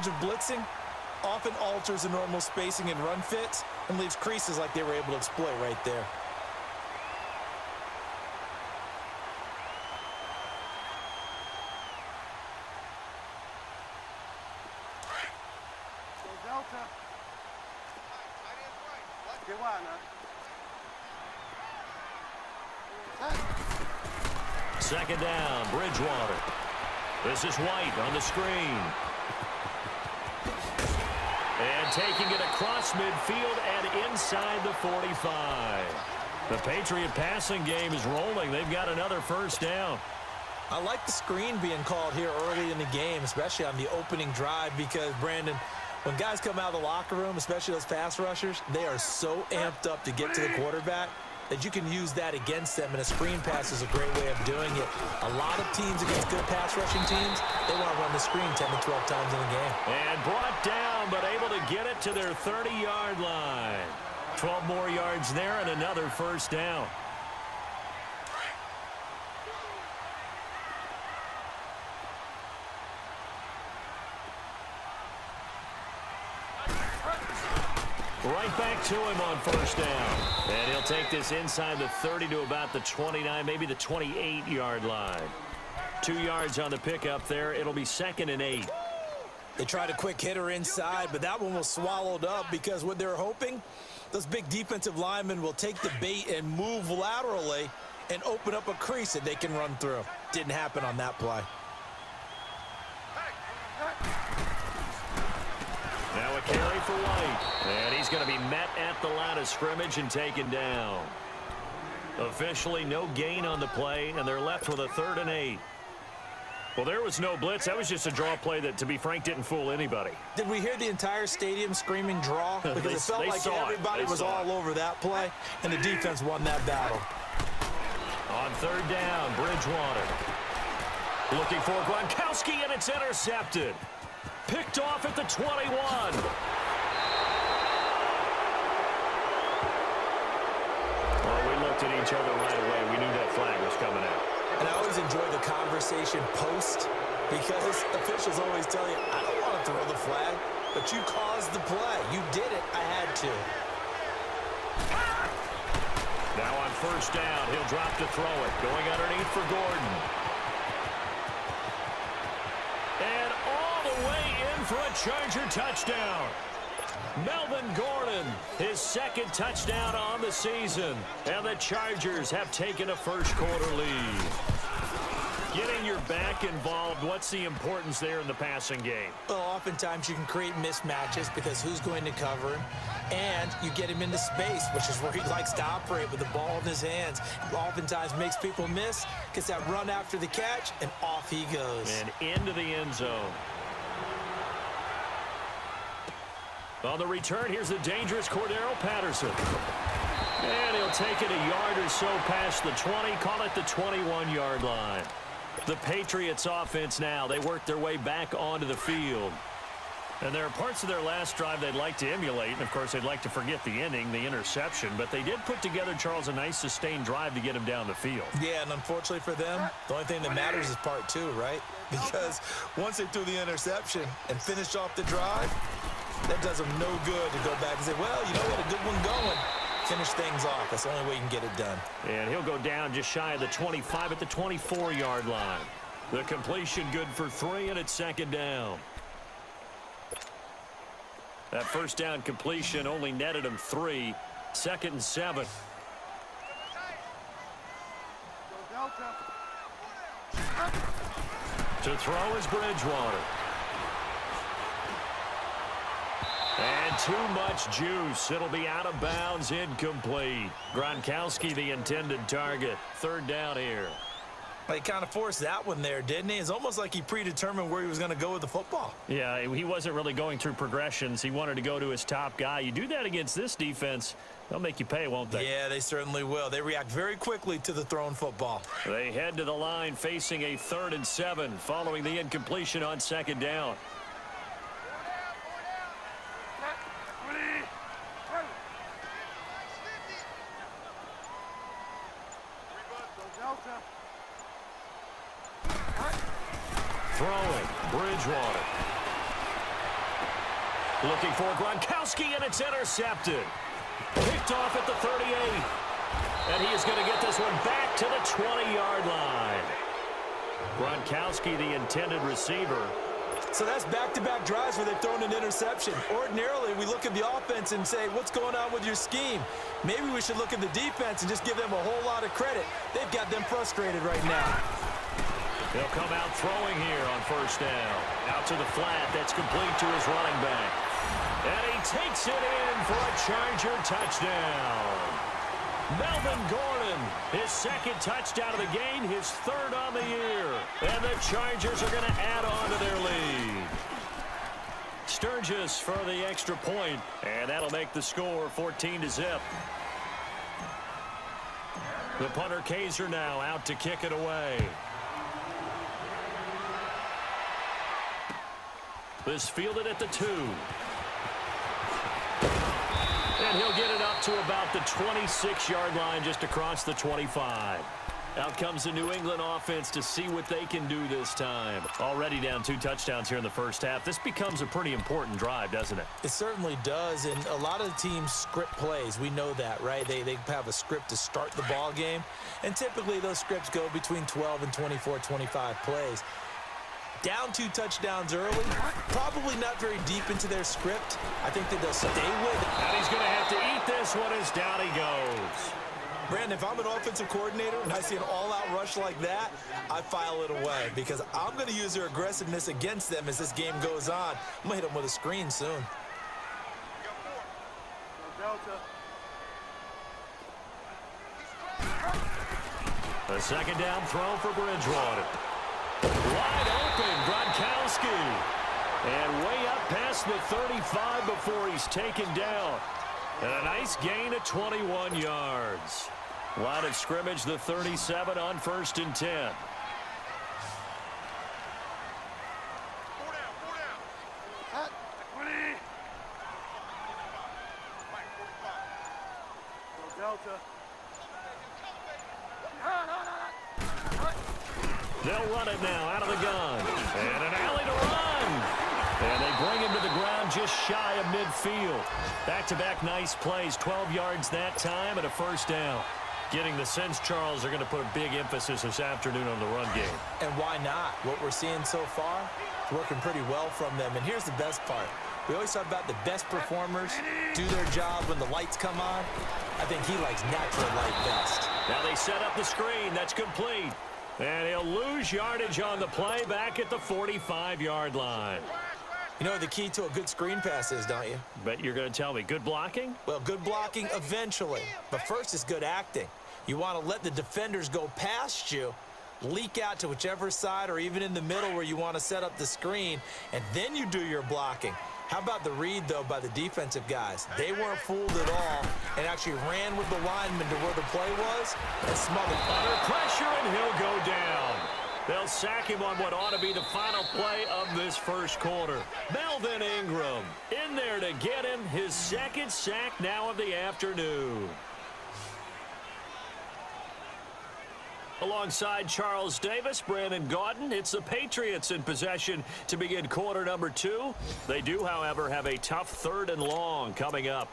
advantage of blitzing often alters the normal spacing and run fits and leaves creases like they were able to exploit right there. Second down, Bridgewater. This is White on the screen. And taking it across midfield and inside the 45. The Patriot passing game is rolling. They've got another first down. I like the screen being called here early in the game, especially on the opening drive, because, Brandon, when guys come out of the locker room, especially those pass rushers, they are so amped up to get to the quarterback that you can use that against them, and a screen pass is a great way of doing it. A lot of teams against good pass rushing teams, they want to run the screen 10 to 12 times in a game. And brought down, but able to get it to their 30-yard line. 12 more yards there and another first down. Right back to him on first down. And he'll take this inside the 30 to about the 29, maybe the 28-yard line. 2 yards on the pickup there. It'll be 2nd and 8. They tried a quick hitter inside, but that one was swallowed up because what they're hoping, those big defensive linemen will take the bait and move laterally and open up a crease that they can run through. Didn't happen on that play. Now a carry for White. And he's going to be met at the line of scrimmage and taken down. Officially no gain on the play, and they're left with a 3rd and 8. Well, there was no blitz. That was just a draw play that, to be frank, didn't fool anybody. Did we hear the entire stadium screaming draw? Because it felt like everybody was all over that play, and the defense won that battle. On 3rd down, Bridgewater. Looking for Gronkowski, and it's intercepted. Picked off at the 21. Well, we looked at each other right away. We knew that flag was coming out. And I always enjoy the conversation post, because officials always tell you, I don't want to throw the flag, but you caused the play. You did it. I had to. Now on first down, he'll drop to throw it. Going underneath for Gordon. And all the way in for a Charger touchdown. Melvin Gordon, his 2nd touchdown on the season. And the Chargers have taken a first-quarter lead. Getting your back involved, what's the importance there in the passing game? Well, oftentimes you can create mismatches because who's going to cover him? And you get him into space, which is where he likes to operate with the ball in his hands. Oftentimes makes people miss, gets that run after the catch, and off he goes. And into the end zone. On the return, here's the dangerous Cordero Patterson. And he'll take it a yard or so past the 20, call it the 21-yard line. The Patriots offense now, they work their way back onto the field. And there are parts of their last drive they'd like to emulate, and of course they'd like to forget the ending, the interception, but they did put together, Charles, a nice sustained drive to get him down the field. Yeah, and unfortunately for them, the only thing that matters is part 2, right? Because once they threw the interception and finished off the drive, that does them no good to go back and say, well, you know, we had a good one going. Finish things off. That's the only way you can get it done. And he'll go down just shy of the 25 at the 24-yard line. The completion good for 3, and it's 2nd down. That first down completion only netted him 3. 2nd and 7. To throw is Bridgewater. And too much juice. It'll be out of bounds, incomplete. Gronkowski, the intended target. 3rd down here. But he kind of forced that one there, didn't he? It's almost like he predetermined where he was going to go with the football. Yeah, he wasn't really going through progressions. He wanted to go to his top guy. You do that against this defense, they'll make you pay, won't they? Yeah, they certainly will. They react very quickly to the thrown football. They head to the line facing a 3rd and 7 following the incompletion on 2nd down. Throwing, Bridgewater. Looking for Gronkowski, and it's intercepted. Picked off at the 38. And he is going to get this one back to the 20-yard line. Gronkowski, the intended receiver. So that's back-to-back drives where they've thrown an interception. Ordinarily, we look at the offense and say, what's going on with your scheme? Maybe we should look at the defense and just give them a whole lot of credit. They've got them frustrated right now. They'll come out throwing here on first down. Out to the flat. That's complete to his running back. And he takes it in for a Charger touchdown. Melvin Gordon, his second touchdown of the game, his third on the year. And the Chargers are going to add on to their lead. Sturgis for the extra point, and that'll make the score 14-0. The punter Kaiser now out to kick it away. This fielded at the 2. And he'll get it up to about the 26-yard line, just across the 25. Out comes the New England offense to see what they can do this time. Already down 2 touchdowns here in the first half. This becomes a pretty important drive, doesn't it? It certainly does, and a lot of the teams script plays. We know that, right? They have a script to start the ball game, and typically those scripts go between 12 and 24, 25 plays. Down 2 touchdowns early, probably not very deep into their script. I think that they'll stay with it. And he's going to have to eat this one as down he goes. Brandon, if I'm an offensive coordinator and I see an all-out rush like that, I file it away because I'm going to use their aggressiveness against them as this game goes on. I'm going to hit them with a screen soon. A second down throw for Bridgewater. Wide open, Gronkowski. And way up past the 35 before he's taken down. And a nice gain of 21 yards. Line of scrimmage, the 37 on 1st and 10. They'll run it now out of the gun. And an alley to run. And they bring him to the ground just shy of midfield. Back-to-back nice plays. 12 yards that time and a first down. Getting the sense Charles are going to put a big emphasis this afternoon on the run game. And why not? What we're seeing so far, it's working pretty well from them. And here's the best part. We always talk about the best performers do their job when the lights come on. I think he likes natural light best. Now they set up the screen. That's complete. And he'll lose yardage on the play back at the 45-yard line. You know what the key to a good screen pass is, don't you? Bet you're going to tell me. Good blocking? Well, good blocking eventually. But first is good acting. You want to let the defenders go past you, leak out to whichever side or even in the middle where you want to set up the screen, and then you do your blocking. How about the read, though, by the defensive guys? They weren't fooled at all and actually ran with the lineman to where the play was and smothered. Under pressure, and he'll go down. They'll sack him on what ought to be the final play of this first quarter. Melvin Ingram in there to get him his second sack now of the afternoon. Alongside Charles Davis, Brandon Gaudin, it's the Patriots in possession to begin quarter number 2. They do, however, have a tough 3rd and long coming up.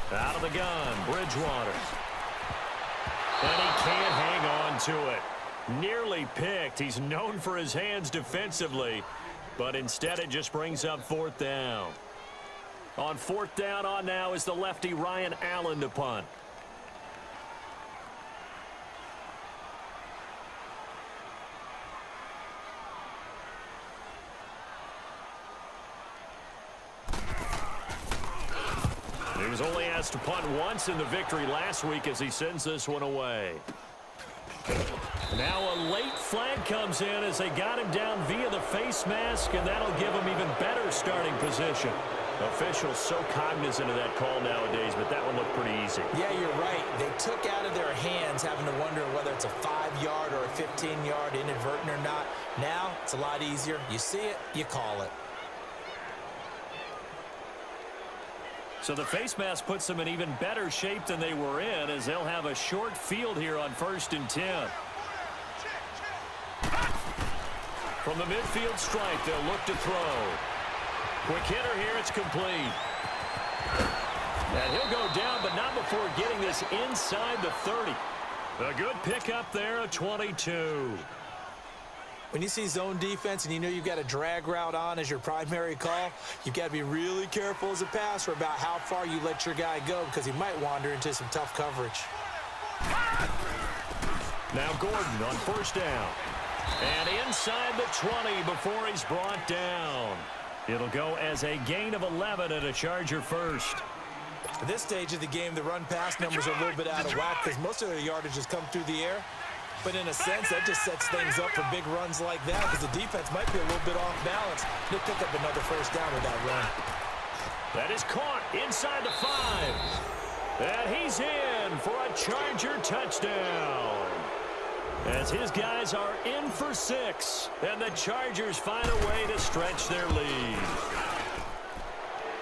Out of the gun, Bridgewater. And he can't hang on to it. Nearly picked. He's known for his hands defensively, but instead it just brings up 4th down. On 4th down on now is the lefty Ryan Allen to punt. was only asked to punt once in the victory last week as he sends this one away. Now a late flag comes in as they got him down via the face mask, and that'll give him even better starting position. Officials so cognizant of that call nowadays, but that one looked pretty easy. Yeah, you're right. They took out of their hands having to wonder whether it's a 5-yard or a 15-yard inadvertent or not. Now it's a lot easier. You see it, you call it. So the face mask puts them in even better shape than they were in, as they'll have a short field here on 1st and 10. From the midfield stripe, they'll look to throw. Quick hitter here, it's complete. And he'll go down, but not before getting this inside the 30. A good pickup there, a 22. When you see zone defense and you know you've got a drag route on as your primary call, you've got to be really careful as a passer about how far you let your guy go, because he might wander into some tough coverage. Now Gordon on 1st down. And inside the 20 before he's brought down. It'll go as a gain of 11 and a Charger first. At this stage of the game, the run-pass numbers are a little bit out of whack because most of their yardage has come through the air. But in a sense, that just sets things up for big runs like that because the defense might be a little bit off balance. They'll pick up another 1st down with that run. That is caught inside the 5. And he's in for a Charger touchdown. As his guys are in for 6, and the Chargers find a way to stretch their lead.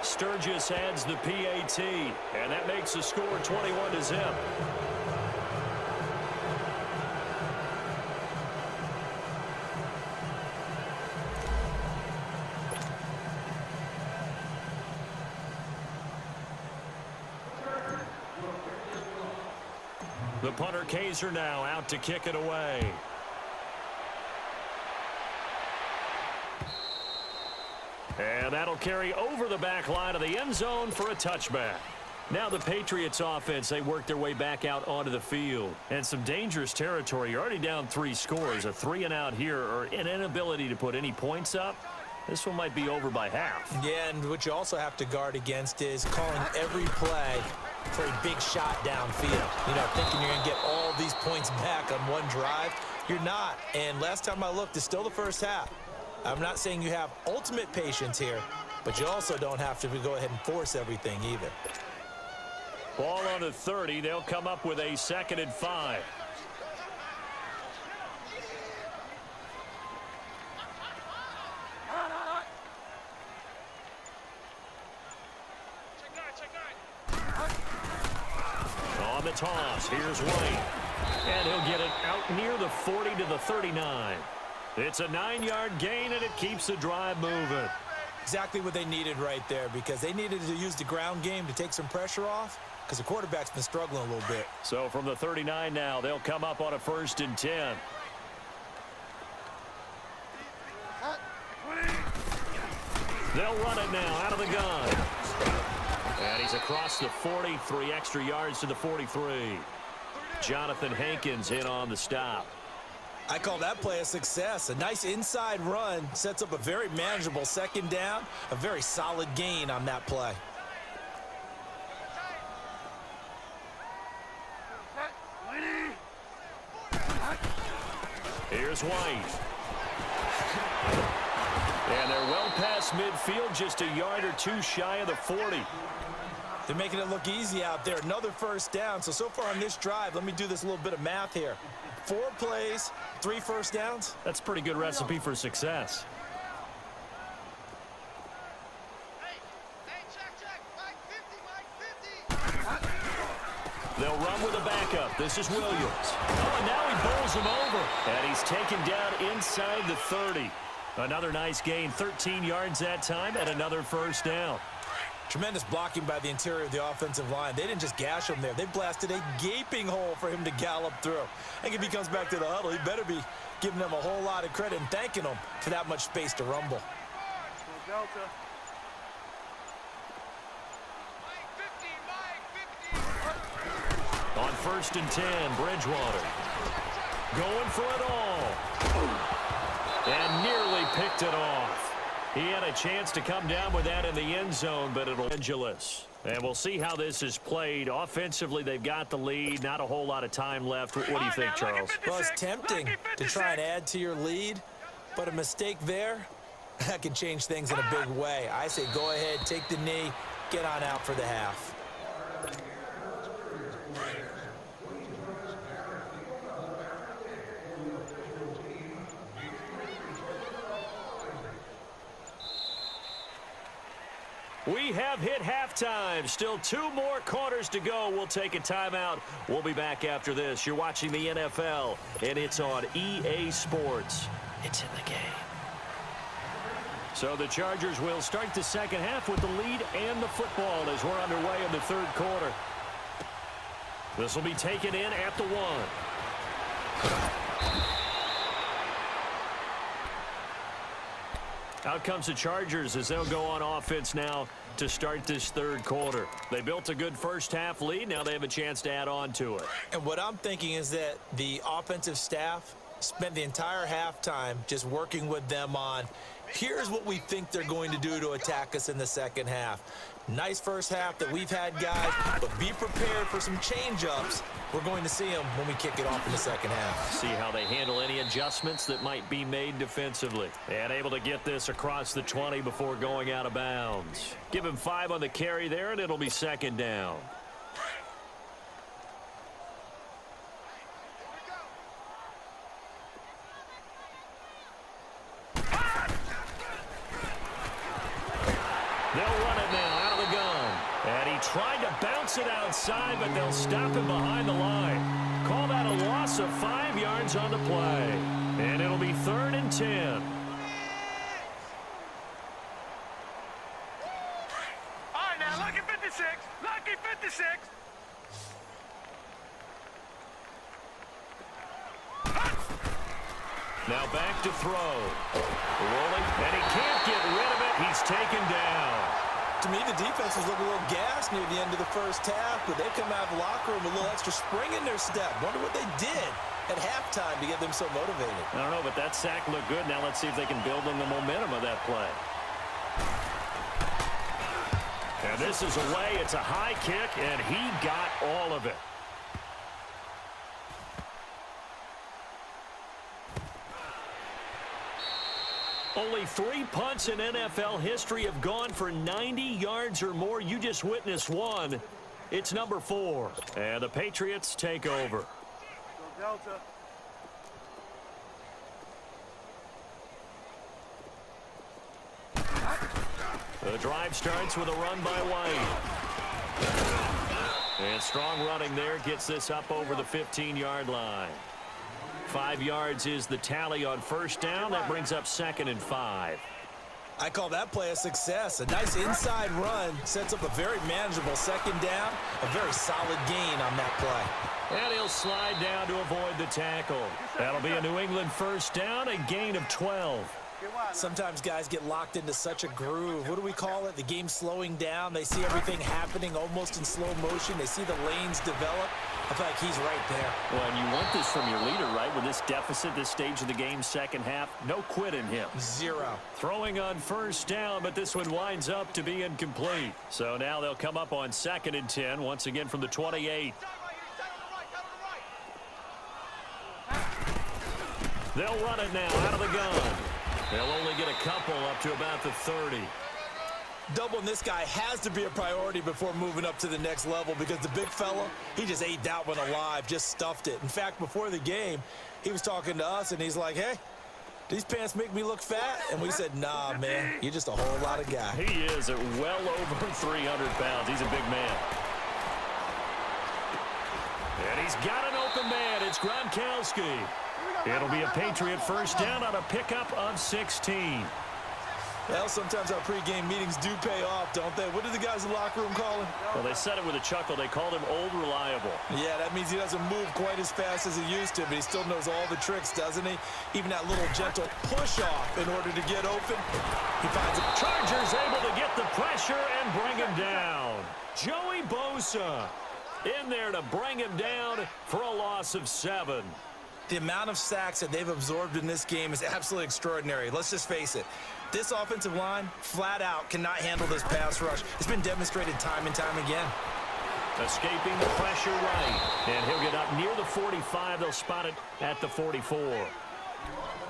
Sturgis adds the PAT, and that makes the score 21-0. The punter Kaiser now out to kick it away. And that'll carry over the back line of the end zone for a touchback. Now the Patriots offense, they work their way back out onto the field. And some dangerous territory. You're already down 3 scores. A 3-and-out here, or an inability to put any points up. This one might be over by half. Yeah, and what you also have to guard against is calling every play for a big shot downfield. You know, thinking you're going to get all these points back on one drive. You're not. And last time I looked, it's still the first half. I'm not saying you have ultimate patience here, but you also don't have to go ahead and force everything either. Ball on the 30. They'll come up with a 2nd and 5. On the toss, here's White. And he'll get it out near the 40 to the 39. It's a 9-yard gain, and it keeps the drive moving. Exactly what they needed right there, because they needed to use the ground game to take some pressure off, because the quarterback's been struggling a little bit. So from the 39 now, they'll come up on a 1st and 10. They'll run it now out of the gun. And he's across the 40, 3 extra yards to the 43. Jonathan Hankins in on the stop. I call that play a success. A nice inside run sets up a very manageable 2nd down, a very solid gain on that play. Here's White. And they're well past midfield, just a yard or 2 shy of the 40. They're making it look easy out there. Another 1st down. So far on this drive, let me do this little bit of math here. 4 plays, 3 1st downs. That's a pretty good recipe for success. They'll run with a backup. This is Williams. Oh, and now he bowls him over. And he's taken down inside the 30. Another nice gain, 13 yards that time, and another 1st down. Tremendous blocking by the interior of the offensive line. They didn't just gash him there. They blasted a gaping hole for him to gallop through. I think if he comes back to the huddle, he better be giving them a whole lot of credit and thanking them for that much space to rumble. Delta. On 1st and 10, Bridgewater. Going for it all. And nearly picked it off. He had a chance to come down with that in the end zone, but it'll Angeles. And we'll see how this is played. Offensively, they've got the lead. Not a whole lot of time left. What do you think, Charles? Well, it's tempting to try and add to your lead, but a mistake there, that can change things in a big way. I say go ahead, take the knee, get on out for the half. We have hit halftime. Still 2 more quarters to go. We'll take a timeout. We'll be back after this. You're watching the NFL, and it's on EA Sports. It's in the game. So the Chargers will start the second half with the lead and the football as we're underway in the third quarter. This will be taken in at the 1. Out comes the Chargers as they'll go on offense now to start this third quarter. They built a good first half lead. Now they have a chance to add on to it. And what I'm thinking is that the offensive staff spent the entire halftime just working with them on, here's what we think they're going to do to attack us in the second half. Nice first half that we've had, guys, but be prepared for some change-ups. We're going to see them when we kick it off in the second half. See how they handle any adjustments that might be made defensively. And able to get this across the 20 before going out of bounds. Give him 5 on the carry there, and it'll be second down. They'll run it now out of the gun. And he tried to bounce it outside, but they'll stop him behind the line. Call that a loss of 5 yards on the play. And it'll be 3rd and 10. All right, now, lucky 56. Lucky 56. Now back to throw. Rolling, and he can't get rid of it. He's taken down. To me, the defense was looking a little gassed near the end of the first half, but they come out of the locker room with a little extra spring in their step. Wonder what they did at halftime to get them so motivated. I don't know, but that sack looked good. Now let's see if they can build on the momentum of that play. And this is away. It's a high kick, and he got all of it. Only 3 punts in NFL history have gone for 90 yards or more. You just witnessed one. It's number 4. And the Patriots take over. Go Delta. The drive starts with a run by White. And strong running there gets this up over the 15-yard line. 5 yards is the tally on first down. That brings up 2nd and 5. I call that play a success. A nice inside run sets up a very manageable second down. A very solid gain on that play. And he'll slide down to avoid the tackle. That'll be a New England first down, a gain of 12. Sometimes guys get locked into such a groove. What do we call it? The game slowing down. They see everything happening almost in slow motion. They see the lanes develop. I feel like he's right there. Well, and you want this from your leader, right? With this deficit, this stage of the game, second half, no quit in him. 0. Throwing on first down, but this one winds up to be incomplete. So now they'll come up on 2nd and 10, once again from the 28. They'll run it now out of the gun. They'll only get a couple up to about the 30. Doubling this guy has to be a priority before moving up to the next level because the big fella, he just ate that one alive, just stuffed it. In fact, before the game, he was talking to us, and he's like, hey, these pants make me look fat? And we said, nah, man, you're just a whole lot of guy. He is at well over 300 pounds. He's a big man. And he's got an open man. It's Gronkowski. It'll be a Patriot first down on a pickup of 16. Well, sometimes our pregame meetings do pay off, don't they? What do the guys in the locker room call him? Well, they said it with a chuckle. They called him Old Reliable. Yeah, that means he doesn't move quite as fast as he used to, but he still knows all the tricks, doesn't he? Even that little gentle push-off in order to get open. He finds it. Chargers able to get the pressure and bring him down. Joey Bosa in there to bring him down for a loss of 7. The amount of sacks that they've absorbed in this game is absolutely extraordinary. Let's just face it. This offensive line, flat out, cannot handle this pass rush. It's been demonstrated time and time again. Escaping the pressure right. And he'll get up near the 45. They'll spot it at the 44.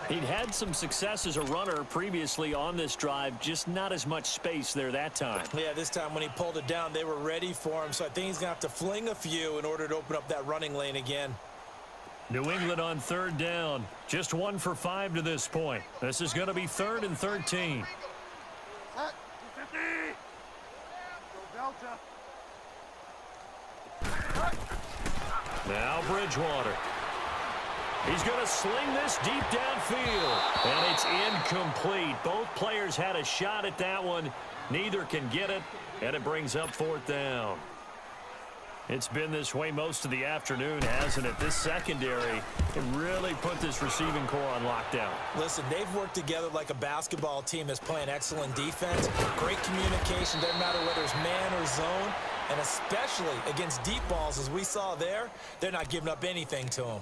He'd had some success as a runner previously on this drive, just not as much space there that time. Yeah, this time when he pulled it down, they were ready for him. So I think he's going to have to fling a few in order to open up that running lane again. New England on third down. Just 1 for 5 to this point. This is going to be 3rd and 13. Now Bridgewater. He's going to sling this deep downfield. And it's incomplete. Both players had a shot at that one. Neither can get it. And it brings up 4th down. It's been this way most of the afternoon, hasn't it? This secondary can really put this receiving core on lockdown. Listen, they've worked together like a basketball team that's playing excellent defense. Great communication. Doesn't matter whether it's man or zone. And especially against deep balls, as we saw there, they're not giving up anything to them.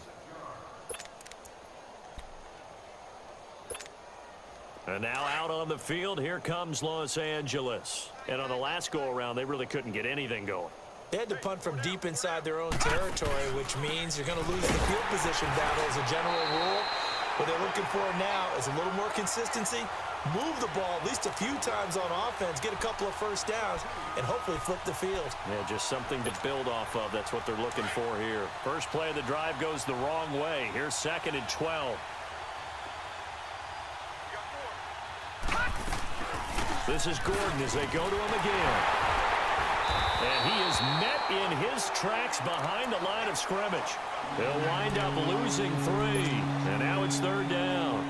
And now out on the field, here comes Los Angeles. And on the last go-around, they really couldn't get anything going. They had to punt from deep inside their own territory, which means you're going to lose the field position battle as a general rule. What they're looking for now is a little more consistency, move the ball at least a few times on offense, get a couple of first downs, and hopefully flip the field. Yeah, just something to build off of. That's what they're looking for here. First play of the drive goes the wrong way. Here's 2nd and 12. This is Gordon as they go to him again. And he is met in his tracks behind the line of scrimmage. They'll wind up losing 3. And now it's 3rd down.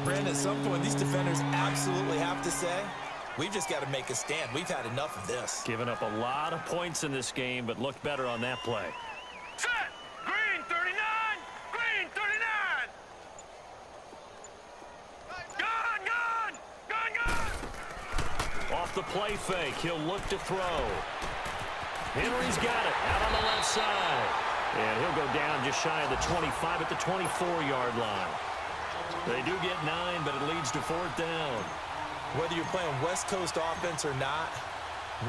Brandon, at some point, these defenders absolutely have to say, we've just got to make a stand. We've had enough of this. Giving up a lot of points in this game, but looked better on that play. Set! Green 39! Green 39! Gun! Off the play fake, he'll look to throw. Henry's got it out on the left side. And he'll go down just shy of the 25 at the 24-yard line. They do get 9, but it leads to 4th down. Whether you're playing West Coast offense or not,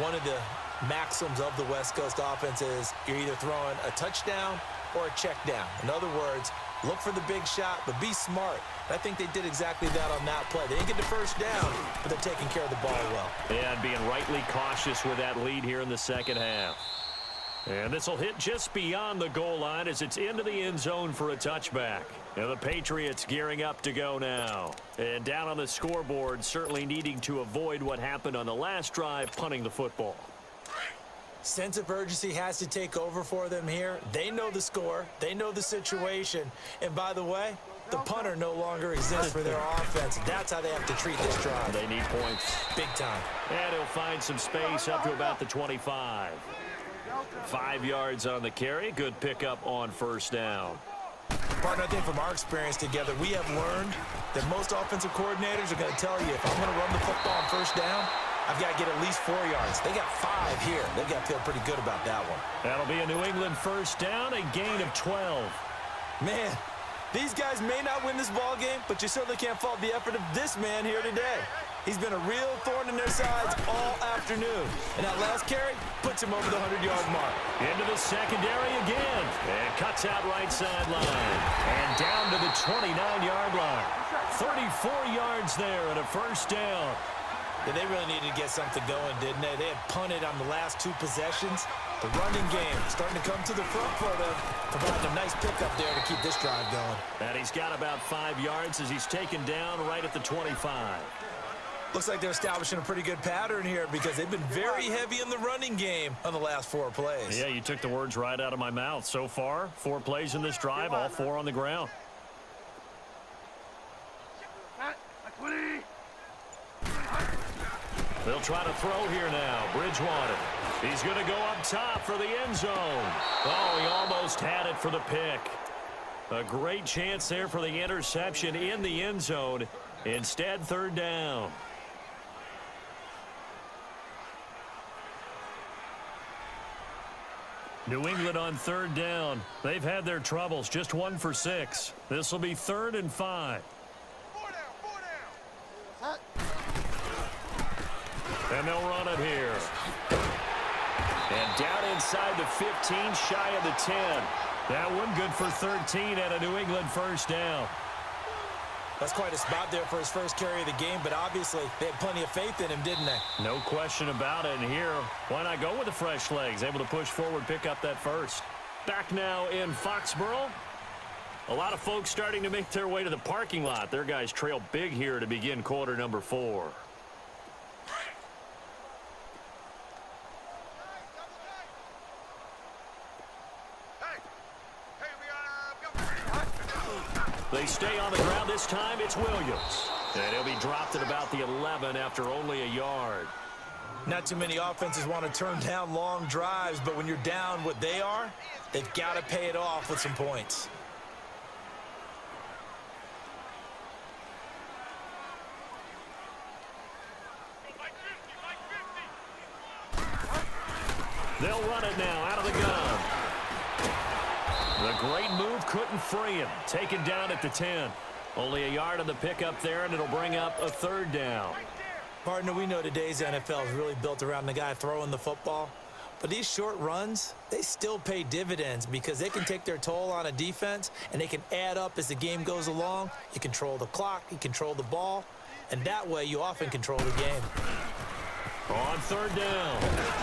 one of the maxims of the West Coast offense is you're either throwing a touchdown or a check down. In other words, look for the big shot, but be smart. I think they did exactly that on that play. They didn't get the first down, but they're taking care of the ball well. And being rightly cautious with that lead here in the second half. And this will hit just beyond the goal line as it's into the end zone for a touchback. And the Patriots gearing up to go now. And down on the scoreboard, certainly needing to avoid what happened on the last drive, punting the football. Sense of urgency has to take over for them here. They know the score. They know the situation. And by the way, the punter no longer exists for their offense. That's how they have to treat this drive. They need points. Big time. And he'll find some space up to about the 25. 5 yards on the carry. Good pickup on first down. Partner, I think from our experience together, we have learned that most offensive coordinators are going to tell you, if I'm going to run the football on first down, I've got to get at least 4 yards. They got 5 here. They've got to feel pretty good about that one. That'll be a New England first down, a gain of 12. Man, these guys may not win this ball game, but you certainly can't fault the effort of this man here today. He's been a real thorn in their sides all afternoon. And that last carry puts him over the 100-yard mark. Into the secondary again. And cuts out right sideline. And down to the 29-yard line. 34 yards there and a first down. Yeah, they really needed to get something going, didn't they? They had punted on the last 2 possessions. The running game starting to come to the front for them, providing a nice pickup there to keep this drive going. And he's got about 5 yards as he's taken down right at the 25. Looks like they're establishing a pretty good pattern here because they've been very heavy in the running game on the last 4 plays. Yeah, you took the words right out of my mouth. So far, 4 plays in this drive, all 4 on the ground. They'll try to throw here now. Bridgewater. He's going to go up top for the end zone. Oh, he almost had it for the pick. A great chance there for the interception in the end zone. Instead, 3rd down. New England on third down. They've had their troubles, just 1 for 6. This will be 3rd and 5. 4 down. And they'll run it here. And down inside the 15, shy of the 10. That one good for 13 and a New England first down. That's quite a spot there for his first carry of the game, but obviously they had plenty of faith in him, didn't they? No question about it. And here, why not go with the fresh legs? Able to push forward, pick up that first. Back now in Foxborough. A lot of folks starting to make their way to the parking lot. Their guys trail big here to begin quarter number 4. They stay on the ground this time. It's Williams. And he'll be dropped at about the 11 after only a yard. Not too many offenses want to turn down long drives, but when you're down what they are, they've got to pay it off with some points. They'll run it now out of the gun. The great move couldn't free him. Taken down at the 10. Only a yard on the pickup there, and it'll bring up a 3rd down. Partner, we know today's NFL is really built around the guy throwing the football. But these short runs, they still pay dividends because they can take their toll on a defense, and they can add up as the game goes along. You control the clock, you control the ball, and that way you often control the game. On 3rd down,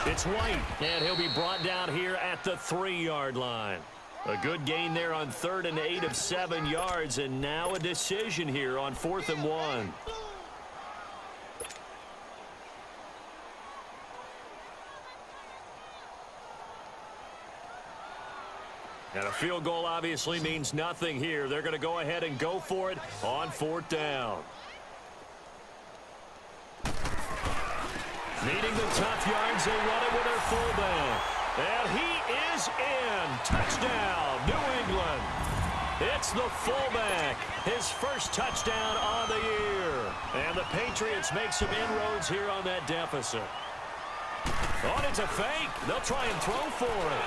it's White, and he'll be brought down here at the 3-yard line. A good gain there on 3rd and 8 of 7 yards, and now a decision here on 4th and 1. And a field goal obviously means nothing here. They're going to go ahead and go for it on 4th down. Needing the tough yards, they run it with their fullback. And he is in. Touchdown, New England. It's the fullback. His first touchdown on the year. And the Patriots make some inroads here on that deficit. Oh, it's a fake. They'll try and throw for it.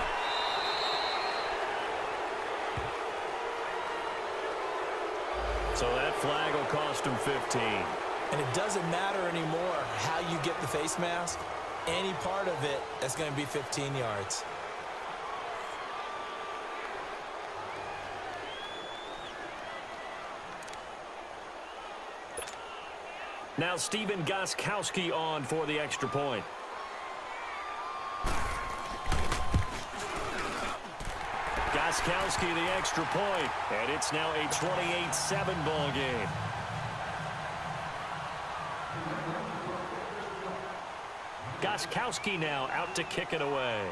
So that flag will cost him 15. And it doesn't matter anymore how you get the face mask. Any part of it, that's going to be 15 yards. Now Stephen Gostkowski on for the extra point. Gostkowski the extra point, and it's now a 28-7 ball game. Gostkowski now out to kick it away.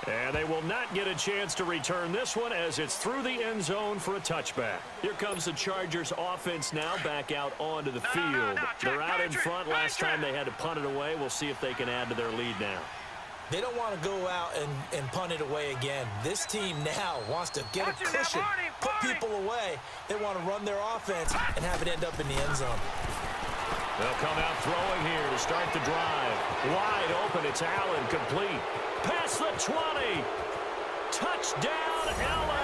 And they will not get a chance to return this one as it's through the end zone for a touchback. Here comes the Chargers offense now back out onto the field. They're out in front. Last time they had to punt it away. We'll see if they can add to their lead now. They don't want to go out and punt it away again. This team now wants to get a cushion, put people away. They want to run their offense and have it end up in the end zone. They'll come out throwing here to start the drive. Wide open, it's Allen, complete. Past the 20. Touchdown, L.A.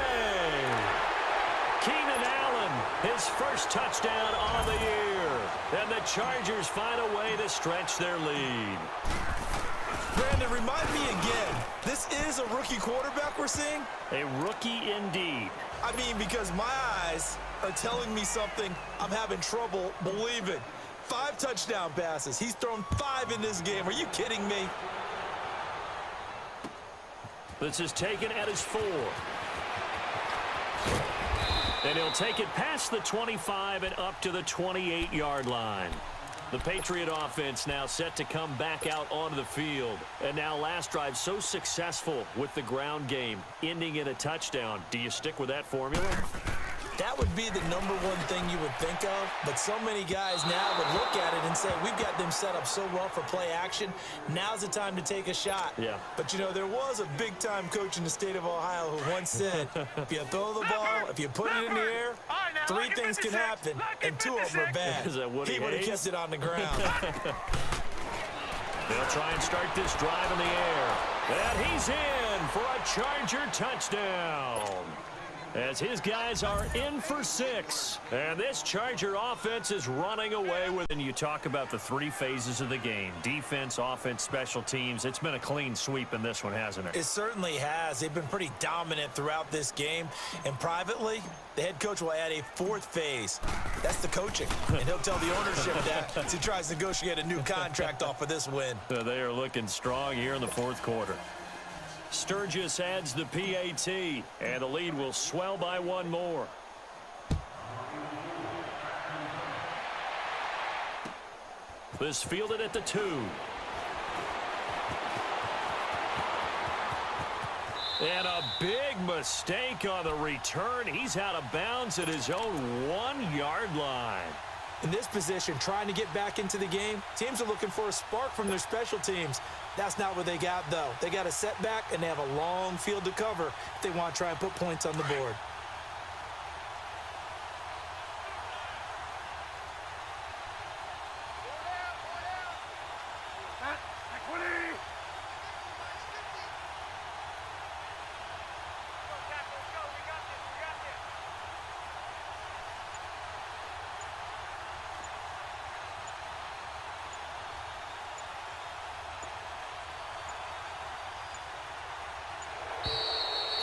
Keenan Allen, his first touchdown on the year. And the Chargers find a way to stretch their lead. Brandon, remind me again, this is a rookie quarterback we're seeing? A rookie indeed. I mean, because my eyes are telling me something I'm having trouble believing. 5 touchdown passes. He's thrown 5 in this game. Are you kidding me? This is taken at his 4. And he'll take it past the 25 and up to the 28-yard line. The Patriot offense now set to come back out onto the field. And now last drive so successful with the ground game, ending in a touchdown. Do you stick with that formula? That would be the number one thing you would think of, but so many guys now would look at it and say, we've got them set up so well for play action. Now's the time to take a shot. Yeah. But, you know, there was a big-time coach in the state of Ohio who once said, if you throw the ball, if you put it in the air, 3 things can happen, and 2 of them are bad. Is that Woody He would have Hayes? kept it on the ground. They'll try and start this drive in the air. And he's in for a Charger touchdown. As his guys are in for 6. And this Charger offense is running away with. And you talk about the 3 phases of the game. Defense, offense, special teams. It's been a clean sweep in this one, hasn't it? It certainly has. They've been pretty dominant throughout this game. And privately, the head coach will add a 4th phase. That's the coaching. And he'll tell the ownership that as he tries to negotiate a new contract off of this win. They are looking strong here in the 4th quarter. Sturgis adds the PAT, and the lead will swell by 1 more. This fielded at the 2. And a big mistake on the return. He's out of bounds at his own 1-yard line. In this position, trying to get back into the game, teams are looking for a spark from their special teams. That's not what they got, though. They got a setback, and they have a long field to cover if they want to try and put points on the board.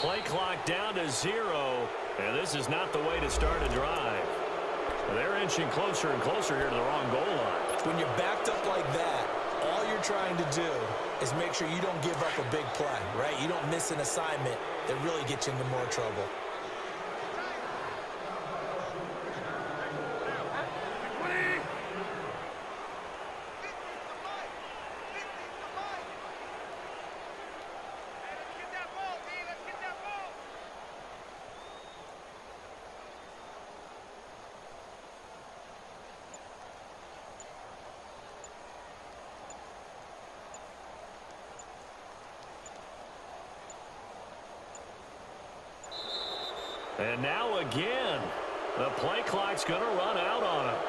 Play clock down to 0, and this is not the way to start a drive. They're inching closer and closer here to the wrong goal line. When you're backed up like that, all you're trying to do is make sure you don't give up a big play, right? You don't miss an assignment that really gets you into more trouble. And now again, the play clock's going to run out on him.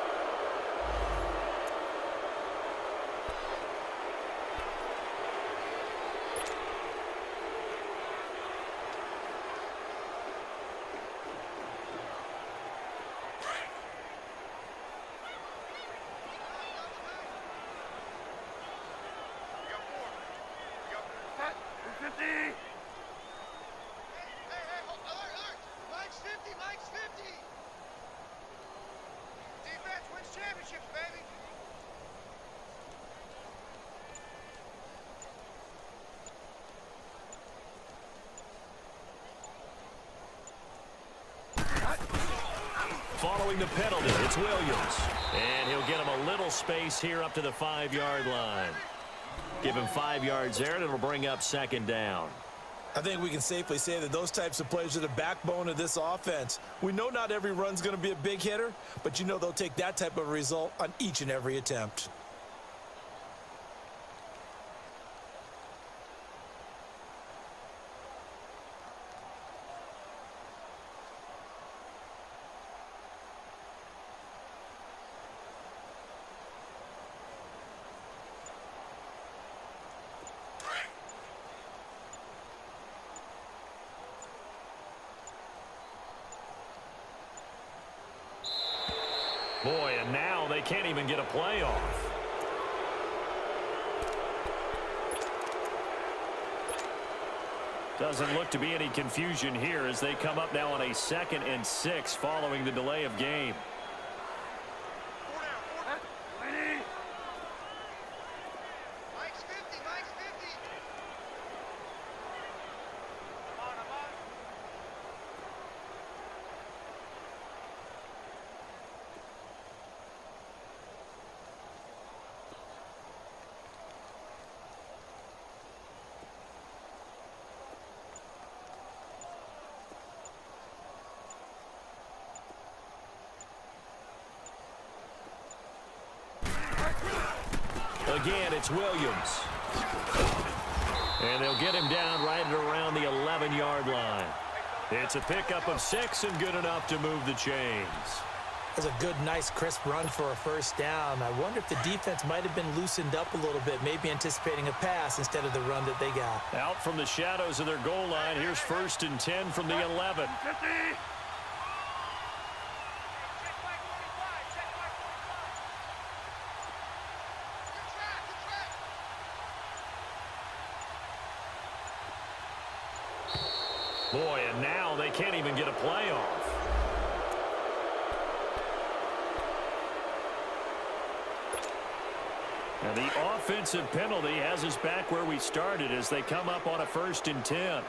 Following the penalty, it's Williams. And he'll get him a little space here up to the 5-yard line. Give him 5 yards there, and it'll bring up 2nd down. I think we can safely say that those types of plays are the backbone of this offense. We know not every run's going to be a big hitter, but you know they'll take that type of result on each and every attempt. Boy, and now they can't even get a play off. Doesn't look to be any confusion here as they come up now on a 2nd and 6 following the delay of game. Again, it's Williams. And they'll get him down right at around the 11-yard line. It's a pickup of 6 and good enough to move the chains. That's a good, nice, crisp run for a first down. I wonder if the defense might have been loosened up a little bit, maybe anticipating a pass instead of the run that they got. Out from the shadows of their goal line, here's 1st and 10 from the 11. 50. Boy, and now they can't even get a play off. And the offensive penalty has us back where we started as they come up on a 1st and 10.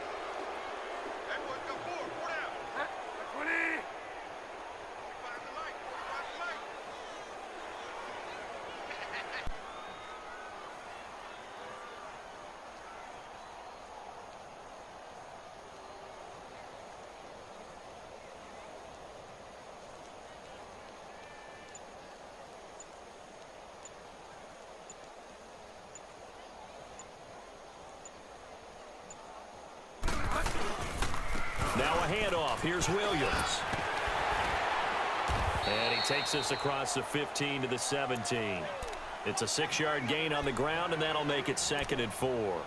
Now a handoff. Here's Williams. And he takes us across the 15 to the 17. It's a 6-yard gain on the ground, and that'll make it 2nd and 4.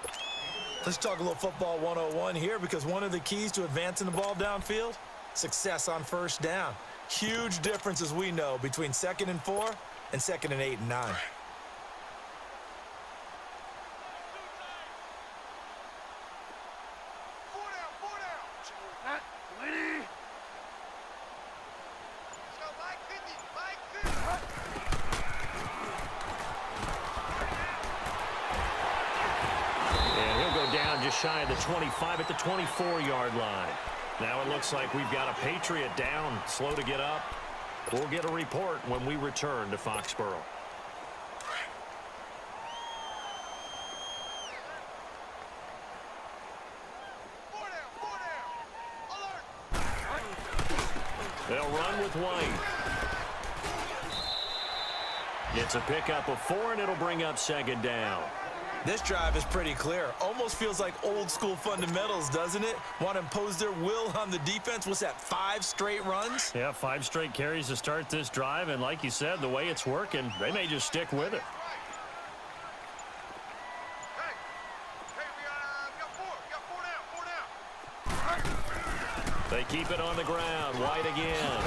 Let's talk a little football 101 here, because one of the keys to advancing the ball downfield, success on first down. Huge difference, as we know, between 2nd and 4 and 2nd and 8 and 9. Shy of the 25 at the 24-yard line. Now it looks like we've got a Patriot down, slow to get up. We'll get a report when we return to Foxborough. They'll run with White. It's a pickup of 4, and it'll bring up 2nd down. This drive is pretty clear. Almost feels like old school fundamentals, doesn't it? Want to impose their will on the defense. What's that, 5 straight runs? Yeah, 5 straight carries to start this drive. And like you said, the way it's working, they may just stick with it. They keep it on the ground. White again.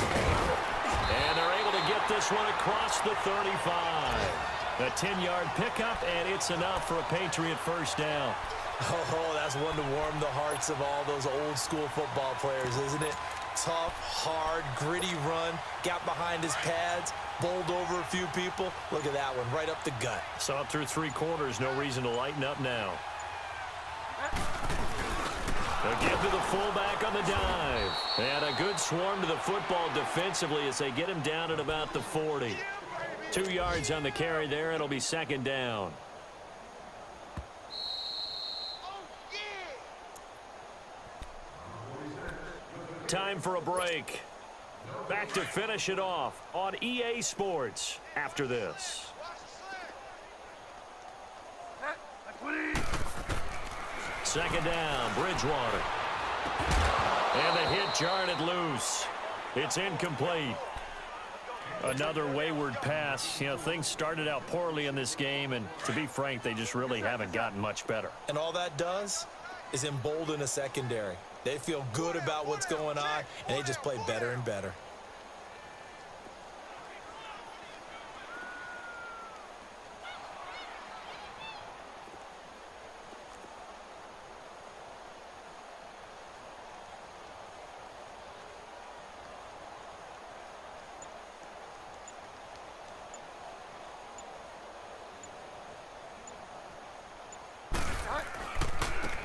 And they're able to get this one across the 35. A 10-yard pickup, and it's enough for a Patriot first down. Oh, that's one to warm the hearts of all those old-school football players, isn't it? Tough, hard, gritty run, got behind his pads, bowled over a few people. Look at that one, right up the gut. Saw it through 3 quarters, no reason to lighten up now. They'll give to the fullback on the dive. And a good swarm to the football defensively as they get him down at about the 40. 2 yards on the carry there. It'll be 2nd down. Time for a break. Back to finish it off on EA Sports after this. 2nd down, Bridgewater. And the hit jarred it loose. It's incomplete. Another wayward pass. You know, things started out poorly in this game, and to be frank, they just really haven't gotten much better. And all that does is embolden a secondary. They feel good about what's going on, and they just play better and better.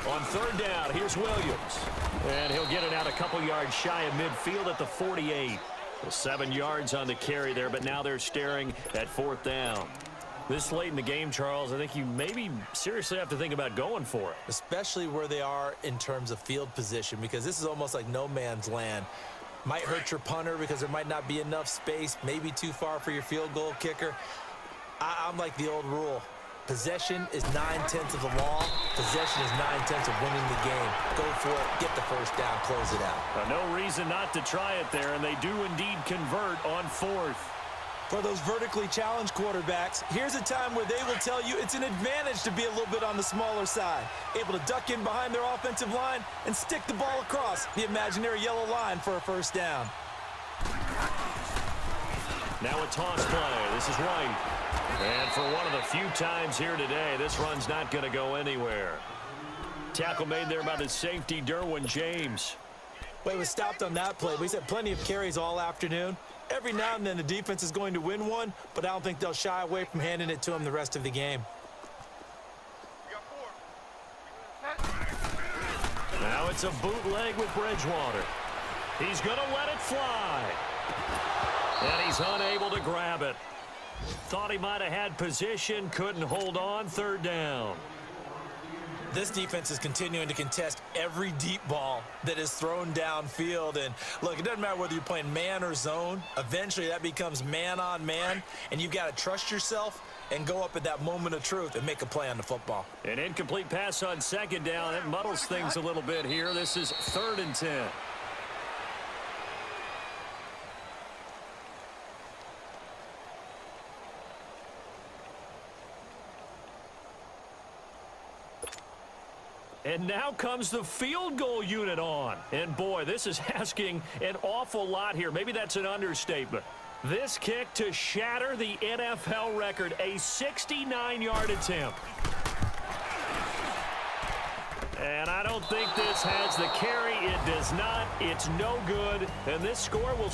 On 3rd down, here's Williams. And he'll get it out a couple yards shy of midfield at the 48. Well, 7 yards on the carry there, but now they're staring at 4th down. This late in the game, Charles, I think you maybe seriously have to think about going for it. Especially where they are in terms of field position, because this is almost like no man's land. Might hurt your punter because there might not be enough space, maybe too far for your field goal kicker. I'm like the old rule. Possession is 9/10 of the law. Possession is 9/10 of winning the game. Go for it. Get the first down. Close it out. No reason not to try it there, and they do indeed convert on fourth. For those vertically challenged quarterbacks, here's a time where they will tell you it's an advantage to be a little bit on the smaller side. Able to duck in behind their offensive line and stick the ball across the imaginary yellow line for a first down. Now a toss play. This is White. And for one of the few times here today, this run's not going to go anywhere. Tackle made there by the safety, Derwin James. Well, he was stopped on that play. He's had plenty of carries all afternoon. Every now and then the defense is going to win one, but I don't think they'll shy away from handing it to him the rest of the game. Now it's a bootleg with Bridgewater. He's going to let it fly. And he's unable to grab it. Thought he might have had position, couldn't hold on, third down. This defense is continuing to contest every deep ball that is thrown downfield. And, look, it doesn't matter whether you're playing man or zone. Eventually, that becomes man on man, and you've got to trust yourself and go up at that moment of truth and make a play on the football. An incomplete pass on second down. It muddles things a little bit here. This is 3rd and 10. And now comes the field goal unit on. And, boy, this is asking an awful lot here. Maybe that's an understatement. This kick to shatter the NFL record, a 69-yard attempt. And I don't think this has the carry. It does not. It's no good. And this score will